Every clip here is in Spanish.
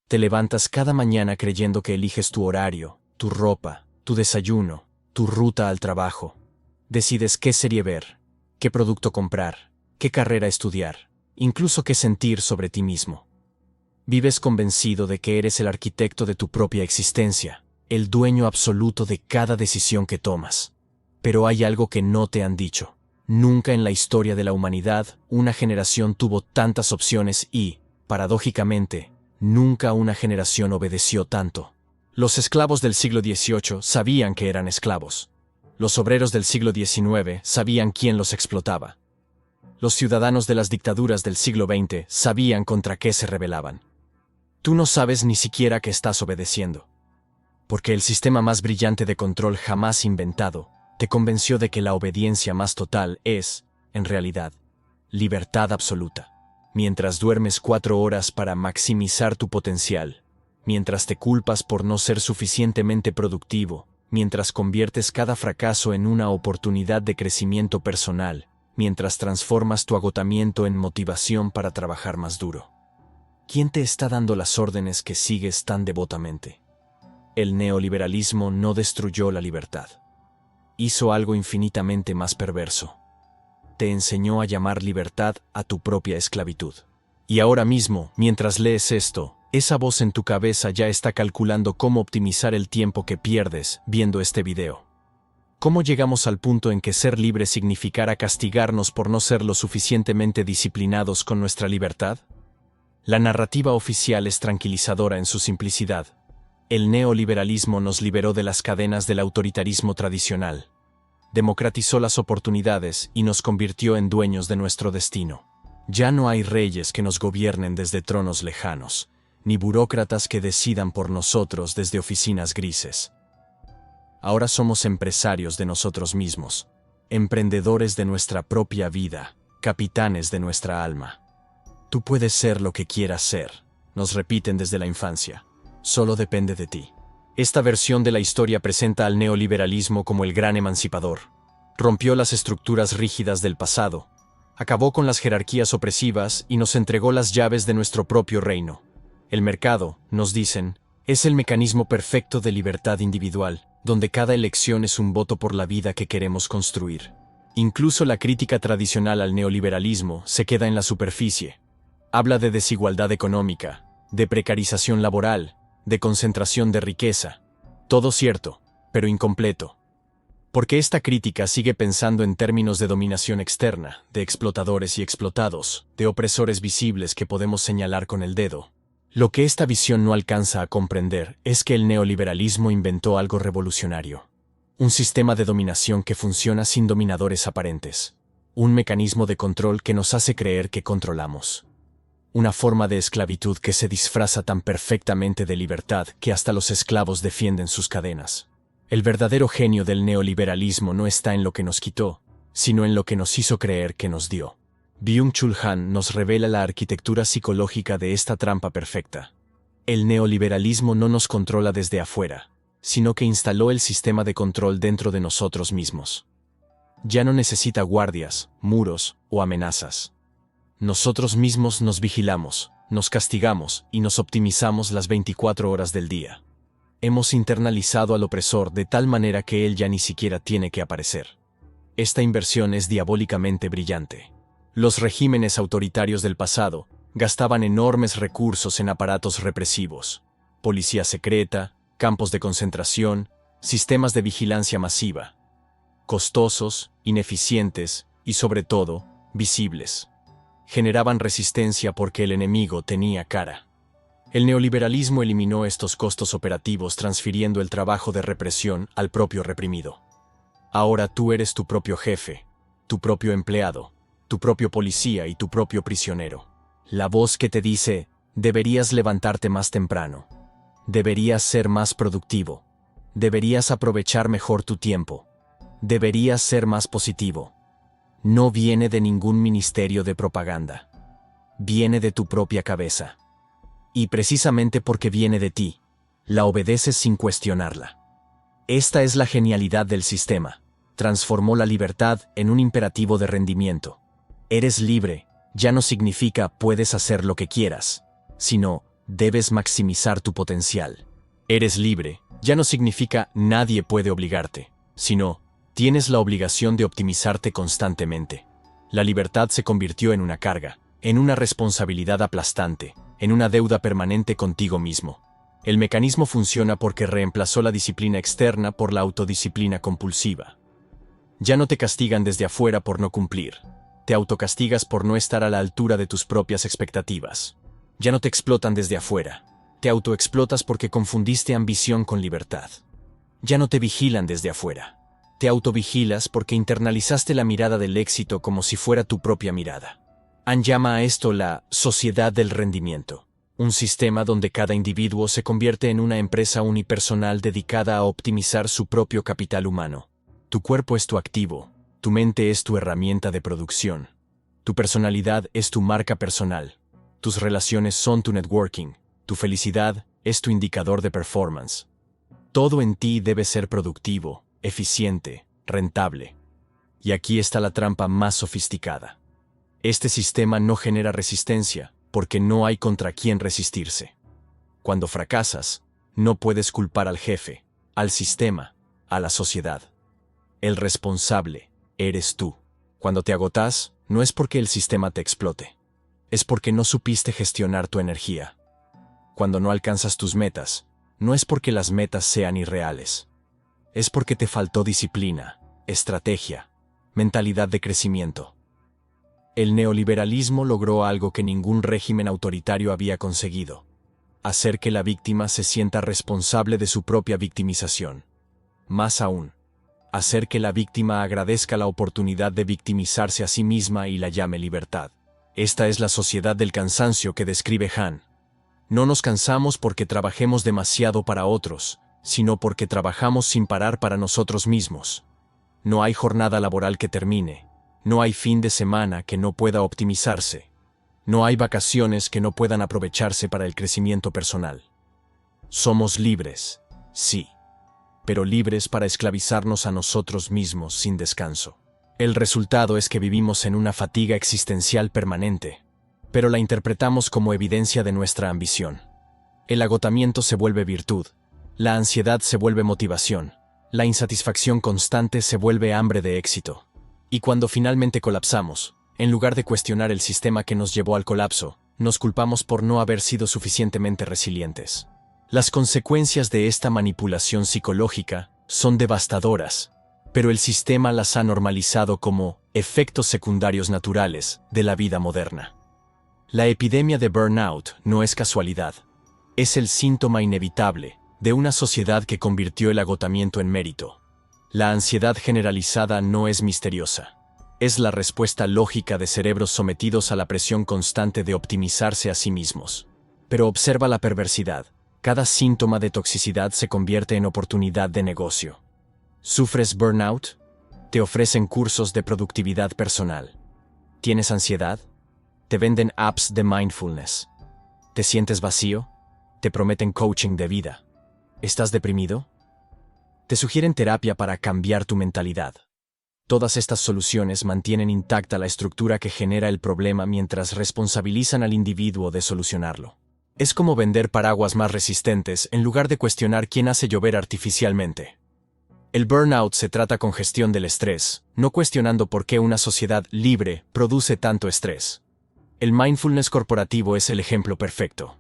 Te levantas cada mañana creyendo que eliges tu horario, tu ropa, tu desayuno, tu ruta al trabajo. Decides qué serie ver, qué producto comprar, qué carrera estudiar, incluso qué sentir sobre ti mismo. Vives convencido de que eres el arquitecto de tu propia existencia, el dueño absoluto de cada decisión que tomas. Pero hay algo que no te han dicho. Nunca en la historia de la humanidad una generación tuvo tantas opciones y, paradójicamente, nunca una generación obedeció tanto. Los esclavos del siglo XVIII sabían que eran esclavos. Los obreros del siglo XIX sabían quién los explotaba. Los ciudadanos de las dictaduras del siglo XX sabían contra qué se rebelaban. Tú no sabes ni siquiera que estás obedeciendo. Porque el sistema más brillante de control jamás inventado te convenció de que la obediencia más total es, en realidad, libertad absoluta. Mientras duermes 4 horas para maximizar tu potencial, mientras te culpas por no ser suficientemente productivo, mientras conviertes cada fracaso en una oportunidad de crecimiento personal, mientras transformas tu agotamiento en motivación para trabajar más duro. ¿Quién te está dando las órdenes que sigues tan devotamente? El neoliberalismo no destruyó la libertad. Hizo algo infinitamente más perverso. Te enseñó a llamar libertad a tu propia esclavitud. Y ahora mismo, mientras lees esto, esa voz en tu cabeza ya está calculando cómo optimizar el tiempo que pierdes viendo este video. ¿Cómo llegamos al punto en que ser libre significara castigarnos por no ser lo suficientemente disciplinados con nuestra libertad? La narrativa oficial es tranquilizadora en su simplicidad. El neoliberalismo nos liberó de las cadenas del autoritarismo tradicional. Democratizó las oportunidades y nos convirtió en dueños de nuestro destino. Ya no hay reyes que nos gobiernen desde tronos lejanos, ni burócratas que decidan por nosotros desde oficinas grises. Ahora somos empresarios de nosotros mismos, emprendedores de nuestra propia vida, capitanes de nuestra alma. Tú puedes ser lo que quieras ser, nos repiten desde la infancia. Solo depende de ti. Esta versión de la historia presenta al neoliberalismo como el gran emancipador. Rompió las estructuras rígidas del pasado, acabó con las jerarquías opresivas y nos entregó las llaves de nuestro propio reino. El mercado, nos dicen, es el mecanismo perfecto de libertad individual, donde cada elección es un voto por la vida que queremos construir. Incluso la crítica tradicional al neoliberalismo se queda en la superficie. Habla de desigualdad económica, de precarización laboral, de concentración de riqueza. Todo cierto, pero incompleto. Porque esta crítica sigue pensando en términos de dominación externa, de explotadores y explotados, de opresores visibles que podemos señalar con el dedo. Lo que esta visión no alcanza a comprender es que el neoliberalismo inventó algo revolucionario. Un sistema de dominación que funciona sin dominadores aparentes. Un mecanismo de control que nos hace creer que controlamos. Una forma de esclavitud que se disfraza tan perfectamente de libertad que hasta los esclavos defienden sus cadenas. El verdadero genio del neoliberalismo no está en lo que nos quitó, sino en lo que nos hizo creer que nos dio. Byung-Chul Han nos revela la arquitectura psicológica de esta trampa perfecta. El neoliberalismo no nos controla desde afuera, sino que instaló el sistema de control dentro de nosotros mismos. Ya no necesita guardias, muros o amenazas. Nosotros mismos nos vigilamos, nos castigamos y nos optimizamos las 24 horas del día. Hemos internalizado al opresor de tal manera que él ya ni siquiera tiene que aparecer. Esta inversión es diabólicamente brillante. Los regímenes autoritarios del pasado gastaban enormes recursos en aparatos represivos, policía secreta, campos de concentración, sistemas de vigilancia masiva. Costosos, ineficientes y, sobre todo, visibles. Generaban resistencia porque el enemigo tenía cara. El neoliberalismo eliminó estos costos operativos transfiriendo el trabajo de represión al propio reprimido. Ahora tú eres tu propio jefe, tu propio empleado, tu propio policía y tu propio prisionero. La voz que te dice, deberías levantarte más temprano, deberías ser más productivo, deberías aprovechar mejor tu tiempo, deberías ser más positivo. No viene de ningún ministerio de propaganda. Viene de tu propia cabeza. Y precisamente porque viene de ti, la obedeces sin cuestionarla. Esta es la genialidad del sistema. Transformó la libertad en un imperativo de rendimiento. Eres libre, ya no significa puedes hacer lo que quieras, sino Debes maximizar tu potencial. Eres libre, ya no significa nadie puede obligarte, sino tienes la obligación de optimizarte constantemente. La libertad se convirtió en una carga, en una responsabilidad aplastante, en una deuda permanente contigo mismo. El mecanismo funciona porque reemplazó la disciplina externa por la autodisciplina compulsiva. Ya no te castigan desde afuera por no cumplir. Te autocastigas por no estar a la altura de tus propias expectativas. Ya no te explotan desde afuera. Te autoexplotas porque confundiste ambición con libertad. Ya no te vigilan desde afuera. Te autovigilas porque internalizaste la mirada del éxito como si fuera tu propia mirada. Han llama a esto la sociedad del rendimiento, un sistema donde cada individuo se convierte en una empresa unipersonal dedicada a optimizar su propio capital humano. Tu cuerpo es tu activo, tu mente es tu herramienta de producción, tu personalidad es tu marca personal, tus relaciones son tu networking, tu felicidad es tu indicador de performance. Todo en ti debe ser productivo, eficiente, rentable. Y aquí está la trampa más sofisticada. Este sistema no genera resistencia porque no hay contra quién resistirse. Cuando fracasas, no puedes culpar al jefe, al sistema, a la sociedad. El responsable eres tú. Cuando te agotas, no es porque el sistema te explote. Es porque no supiste gestionar tu energía. Cuando no alcanzas tus metas, no es porque las metas sean irreales. Es porque te faltó disciplina, estrategia, mentalidad de crecimiento. El neoliberalismo logró algo que ningún régimen autoritario había conseguido: hacer que la víctima se sienta responsable de su propia victimización. Más aún, hacer que la víctima agradezca la oportunidad de victimizarse a sí misma y la llame libertad. Esta es la sociedad del cansancio que describe Han. No nos cansamos porque trabajemos demasiado para otros, sino porque trabajamos sin parar para nosotros mismos. No hay jornada laboral que termine. No hay fin de semana que no pueda optimizarse. No hay vacaciones que no puedan aprovecharse para el crecimiento personal. Somos libres, sí, pero libres para esclavizarnos a nosotros mismos sin descanso. El resultado es que vivimos en una fatiga existencial permanente, pero la interpretamos como evidencia de nuestra ambición. El agotamiento se vuelve virtud, la ansiedad se vuelve motivación, la insatisfacción constante se vuelve hambre de éxito. Y cuando finalmente colapsamos, en lugar de cuestionar el sistema que nos llevó al colapso, nos culpamos por no haber sido suficientemente resilientes. Las consecuencias de esta manipulación psicológica son devastadoras, pero el sistema las ha normalizado como efectos secundarios naturales de la vida moderna. La epidemia de burnout no es casualidad. Es el síntoma inevitable de una sociedad que convirtió el agotamiento en mérito. La ansiedad generalizada no es misteriosa. Es la respuesta lógica de cerebros sometidos a la presión constante de optimizarse a sí mismos. Pero observa la perversidad. Cada síntoma de toxicidad se convierte en oportunidad de negocio. ¿Sufres burnout? Te ofrecen cursos de productividad personal. ¿Tienes ansiedad? Te venden apps de mindfulness. ¿Te sientes vacío? Te prometen coaching de vida. ¿Estás deprimido? Te sugieren terapia para cambiar tu mentalidad. Todas estas soluciones mantienen intacta la estructura que genera el problema mientras responsabilizan al individuo de solucionarlo. Es como vender paraguas más resistentes en lugar de cuestionar quién hace llover artificialmente. El burnout se trata con gestión del estrés, no cuestionando por qué una sociedad libre produce tanto estrés. El mindfulness corporativo es el ejemplo perfecto.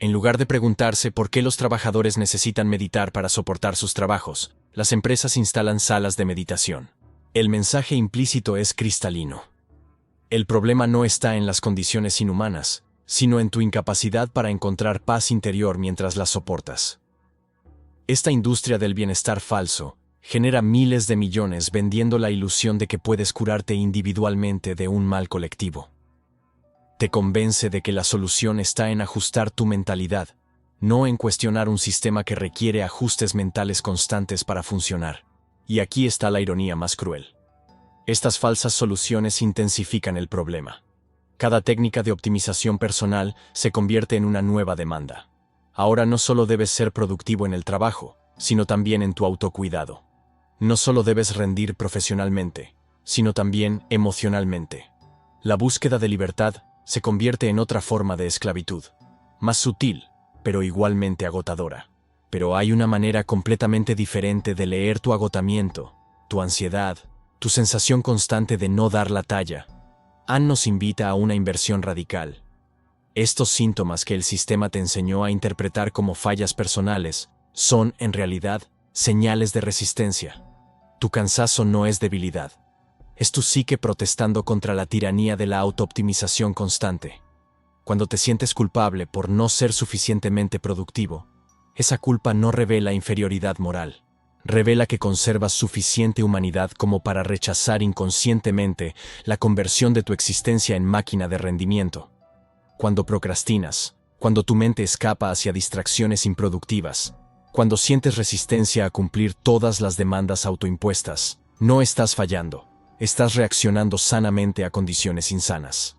En lugar de preguntarse por qué los trabajadores necesitan meditar para soportar sus trabajos, las empresas instalan salas de meditación. El mensaje implícito es cristalino. El problema no está en las condiciones inhumanas, sino en tu incapacidad para encontrar paz interior mientras las soportas. Esta industria del bienestar falso genera miles de millones vendiendo la ilusión de que puedes curarte individualmente de un mal colectivo. Te convence de que la solución está en ajustar tu mentalidad, no en cuestionar un sistema que requiere ajustes mentales constantes para funcionar. Y aquí está la ironía más cruel. Estas falsas soluciones intensifican el problema. Cada técnica de optimización personal se convierte en una nueva demanda. Ahora no solo debes ser productivo en el trabajo, sino también en tu autocuidado. No solo debes rendir profesionalmente, sino también emocionalmente. La búsqueda de libertad se convierte en otra forma de esclavitud. más sutil, pero igualmente agotadora. Pero hay una manera completamente diferente de leer tu agotamiento, tu ansiedad, tu sensación constante de no dar la talla. Ann nos invita a una inversión radical. Estos síntomas que el sistema te enseñó a interpretar como fallas personales son, en realidad, señales de resistencia. Tu cansancio no es debilidad. Es tu psique protestando contra la tiranía de la autooptimización constante. Cuando te sientes culpable por no ser suficientemente productivo, esa culpa no revela inferioridad moral. Revela que conservas suficiente humanidad como para rechazar inconscientemente la conversión de tu existencia en máquina de rendimiento. Cuando procrastinas, cuando tu mente escapa hacia distracciones improductivas, cuando sientes resistencia a cumplir todas las demandas autoimpuestas, no estás fallando, estás reaccionando sanamente a condiciones insanas.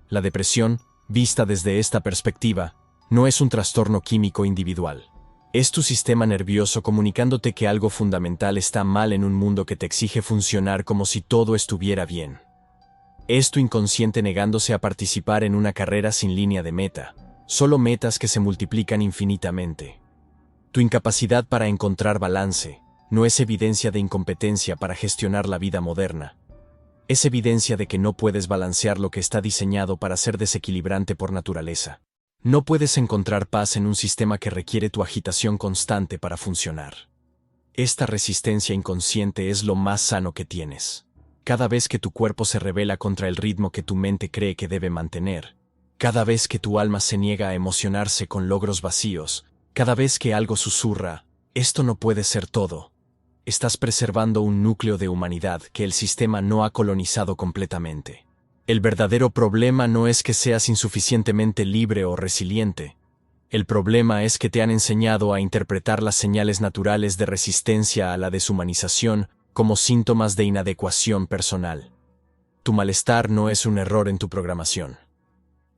La depresión, vista desde esta perspectiva, no es un trastorno químico individual. Es tu sistema nervioso comunicándote que algo fundamental está mal en un mundo que te exige funcionar como si todo estuviera bien. Es tu inconsciente negándose a participar en una carrera sin línea de meta, solo metas que se multiplican infinitamente. Tu incapacidad para encontrar balance no es evidencia de incompetencia para gestionar la vida moderna. Es evidencia de que no puedes balancear lo que está diseñado para ser desequilibrante por naturaleza. No puedes encontrar paz en un sistema que requiere tu agitación constante para funcionar. Esta resistencia inconsciente es lo más sano que tienes. Cada vez que tu cuerpo se rebela contra el ritmo que tu mente cree que debe mantener, cada vez que tu alma se niega a emocionarse con logros vacíos, cada vez que algo susurra, esto no puede ser todo, estás preservando un núcleo de humanidad que el sistema no ha colonizado completamente. El verdadero problema no es que seas insuficientemente libre o resiliente. El problema es que te han enseñado a interpretar las señales naturales de resistencia a la deshumanización como síntomas de inadecuación personal. Tu malestar no es un error en tu programación.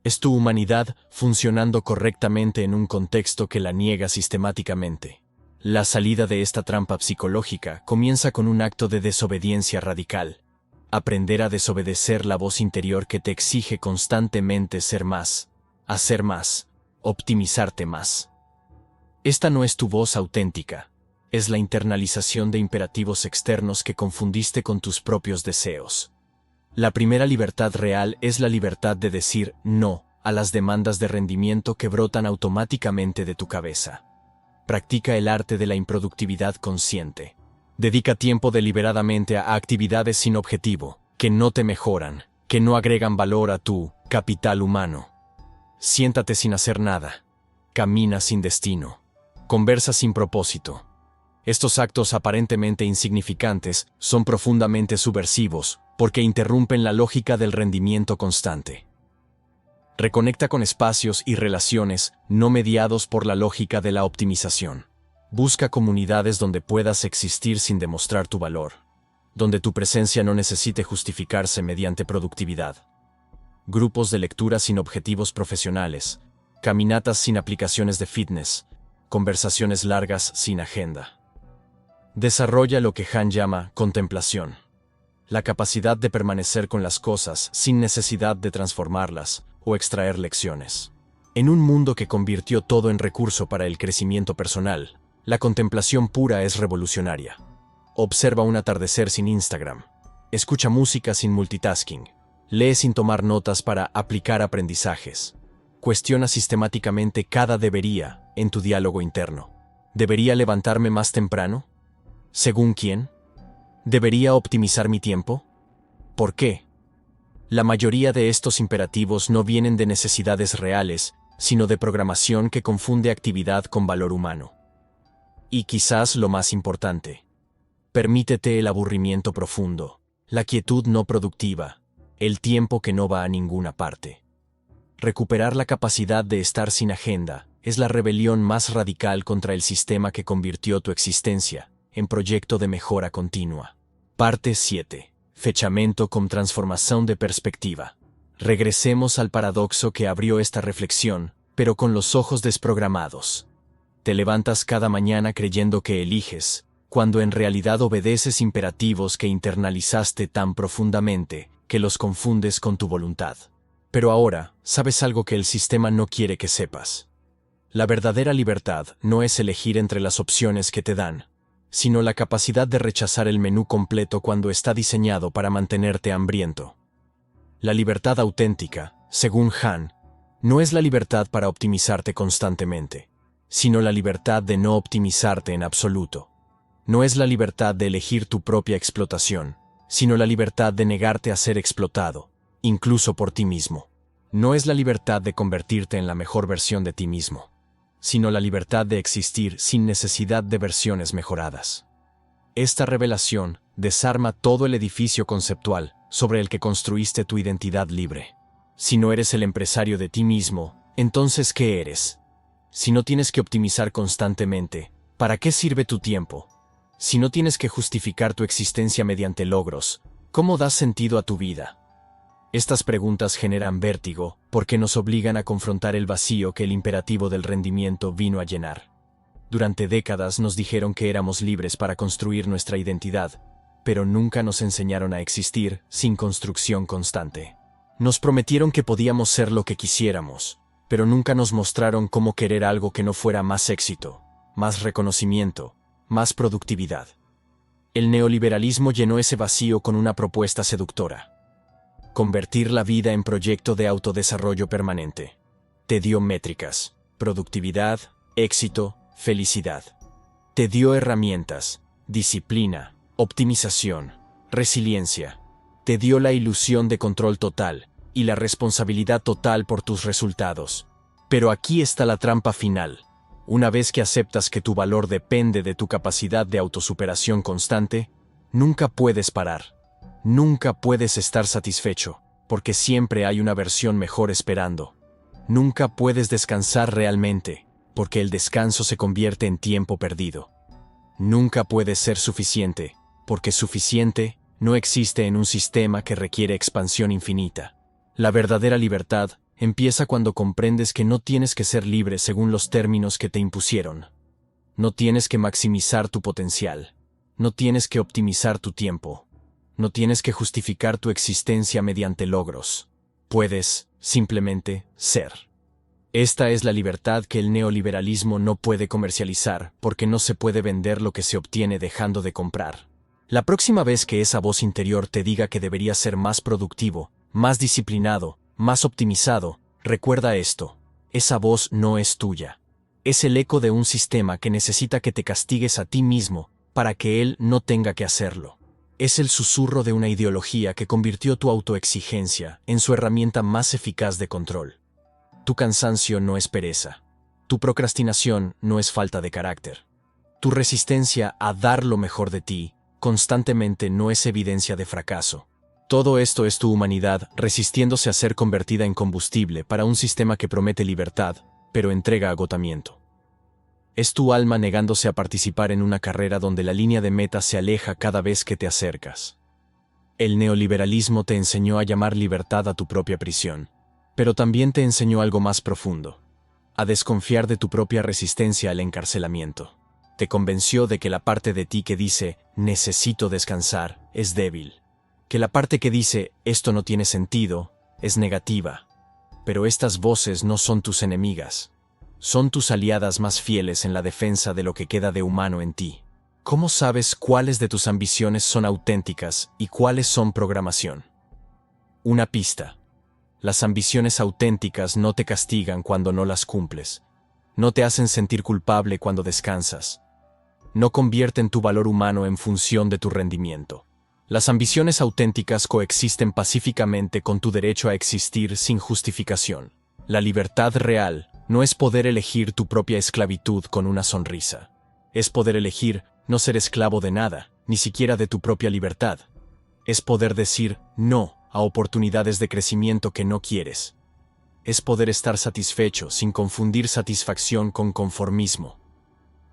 Es tu humanidad funcionando correctamente en un contexto que la niega sistemáticamente. La salida de esta trampa psicológica comienza con un acto de desobediencia radical. Aprender a desobedecer la voz interior que te exige constantemente ser más, hacer más, optimizarte más. Esta no es tu voz auténtica, es la internalización de imperativos externos que confundiste con tus propios deseos. La primera libertad real es la libertad de decir no a las demandas de rendimiento que brotan automáticamente de tu cabeza. Practica el arte de la improductividad consciente. Dedica tiempo deliberadamente a actividades sin objetivo, que no te mejoran, que no agregan valor a tu capital humano. Siéntate sin hacer nada. Camina sin destino. Conversa sin propósito. Estos actos aparentemente insignificantes son profundamente subversivos porque interrumpen la lógica del rendimiento constante. Reconecta con espacios y relaciones no mediados por la lógica de la optimización. Busca comunidades donde puedas existir sin demostrar tu valor, donde tu presencia no necesite justificarse mediante productividad. Grupos de lectura sin objetivos profesionales, caminatas sin aplicaciones de fitness, conversaciones largas sin agenda. Desarrolla lo que Han llama contemplación, la capacidad de permanecer con las cosas sin necesidad de transformarlas o extraer lecciones. En un mundo que convirtió todo en recurso para el crecimiento personal, la contemplación pura es revolucionaria. Observa un atardecer sin Instagram. Escucha música sin multitasking. Lee sin tomar notas para aplicar aprendizajes. Cuestiona sistemáticamente cada debería en tu diálogo interno. ¿Debería levantarme más temprano? ¿Según quién? ¿Debería optimizar mi tiempo? ¿Por qué? La mayoría de estos imperativos no vienen de necesidades reales, sino de programación que confunde actividad con valor humano. Y quizás lo más importante, permítete el aburrimiento profundo, la quietud no productiva, el tiempo que no va a ninguna parte. Recuperar la capacidad de estar sin agenda es la rebelión más radical contra el sistema que convirtió tu existencia en proyecto de mejora continua. Parte 7. Fechamento con transformación de perspectiva. Regresemos al paradoxo que abrió esta reflexión, pero con los ojos desprogramados. Te levantas cada mañana creyendo que eliges, cuando en realidad obedeces imperativos que internalizaste tan profundamente que los confundes con tu voluntad. Pero ahora, sabes algo que el sistema no quiere que sepas. La verdadera libertad no es elegir entre las opciones que te dan, sino la capacidad de rechazar el menú completo cuando está diseñado para mantenerte hambriento. La libertad auténtica, según Han, no es la libertad para optimizarte constantemente, sino la libertad de no optimizarte en absoluto. No es la libertad de elegir tu propia explotación, sino la libertad de negarte a ser explotado, incluso por ti mismo. No es la libertad de convertirte en la mejor versión de ti mismo, sino la libertad de existir sin necesidad de versiones mejoradas. Esta revelación desarma todo el edificio conceptual sobre el que construiste tu identidad libre. Si no eres el empresario de ti mismo, entonces ¿qué eres? Si no tienes que optimizar constantemente, ¿para qué sirve tu tiempo? Si no tienes que justificar tu existencia mediante logros, ¿cómo das sentido a tu vida? Estas preguntas generan vértigo porque nos obligan a confrontar el vacío que el imperativo del rendimiento vino a llenar. Durante décadas nos dijeron que éramos libres para construir nuestra identidad, pero nunca nos enseñaron a existir sin construcción constante. Nos prometieron que podíamos ser lo que quisiéramos, pero nunca nos mostraron cómo querer algo que no fuera más éxito, más reconocimiento, más productividad. El neoliberalismo llenó ese vacío con una propuesta seductora: convertir la vida en proyecto de autodesarrollo permanente. Te dio métricas, productividad, éxito, felicidad. Te dio herramientas, disciplina, optimización, resiliencia. Te dio la ilusión de control total y la responsabilidad total por tus resultados. Pero aquí está la trampa final. Una vez que aceptas que tu valor depende de tu capacidad de autosuperación constante, nunca puedes parar. Nunca puedes estar satisfecho, porque siempre hay una versión mejor esperando. Nunca puedes descansar realmente, porque el descanso se convierte en tiempo perdido. Nunca puedes ser suficiente, porque suficiente no existe en un sistema que requiere expansión infinita. La verdadera libertad empieza cuando comprendes que no tienes que ser libre según los términos que te impusieron. No tienes que maximizar tu potencial. No tienes que optimizar tu tiempo. No tienes que justificar tu existencia mediante logros. Puedes, simplemente, ser. Esta es la libertad que el neoliberalismo no puede comercializar, porque no se puede vender lo que se obtiene dejando de comprar. La próxima vez que esa voz interior te diga que deberías ser más productivo, más disciplinado, más optimizado, recuerda esto: esa voz no es tuya. Es el eco de un sistema que necesita que te castigues a ti mismo para que él no tenga que hacerlo. Es el susurro de una ideología que convirtió tu autoexigencia en su herramienta más eficaz de control. Tu cansancio no es pereza. Tu procrastinación no es falta de carácter. Tu resistencia a dar lo mejor de ti constantemente no es evidencia de fracaso. Todo esto es tu humanidad resistiéndose a ser convertida en combustible para un sistema que promete libertad, pero entrega agotamiento. Es tu alma negándose a participar en una carrera donde la línea de meta se aleja cada vez que te acercas. El neoliberalismo te enseñó a llamar libertad a tu propia prisión, pero también te enseñó algo más profundo: a desconfiar de tu propia resistencia al encarcelamiento. Te convenció de que la parte de ti que dice «necesito descansar» es débil, que la parte que dice «esto no tiene sentido» es negativa. Pero estas voces no son tus enemigas. Son tus aliadas más fieles en la defensa de lo que queda de humano en ti. ¿Cómo sabes cuáles de tus ambiciones son auténticas y cuáles son programación? Una pista: las ambiciones auténticas no te castigan cuando no las cumples. No te hacen sentir culpable cuando descansas. No convierten tu valor humano en función de tu rendimiento. Las ambiciones auténticas coexisten pacíficamente con tu derecho a existir sin justificación. La libertad real no es poder elegir tu propia esclavitud con una sonrisa. Es poder elegir no ser esclavo de nada, ni siquiera de tu propia libertad. Es poder decir no a oportunidades de crecimiento que no quieres. Es poder estar satisfecho sin confundir satisfacción con conformismo.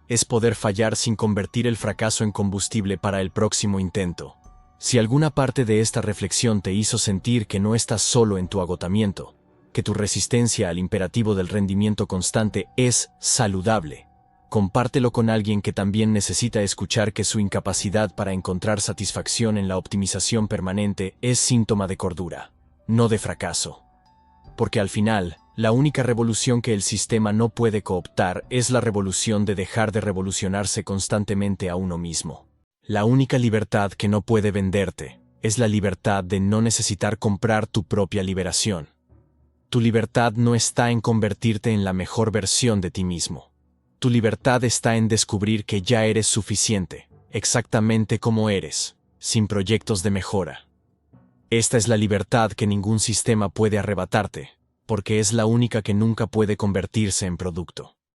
Es poder fallar sin convertir el fracaso en combustible para el próximo intento. Si alguna parte de esta reflexión te hizo sentir que no estás solo en tu agotamiento, que tu resistencia al imperativo del rendimiento constante es saludable, compártelo con alguien que también necesita escuchar que su incapacidad para encontrar satisfacción en la optimización permanente es síntoma de cordura, no de fracaso. porque al final, la única revolución que el sistema no puede cooptar es la revolución de dejar de revolucionarse constantemente a uno mismo. La única libertad que no puede venderte es la libertad de no necesitar comprar tu propia liberación. Tu libertad no está en convertirte en la mejor versión de ti mismo. Tu libertad está en descubrir que ya eres suficiente, exactamente como eres, sin proyectos de mejora. Esta es la libertad que ningún sistema puede arrebatarte, porque es la única que nunca puede convertirse en producto.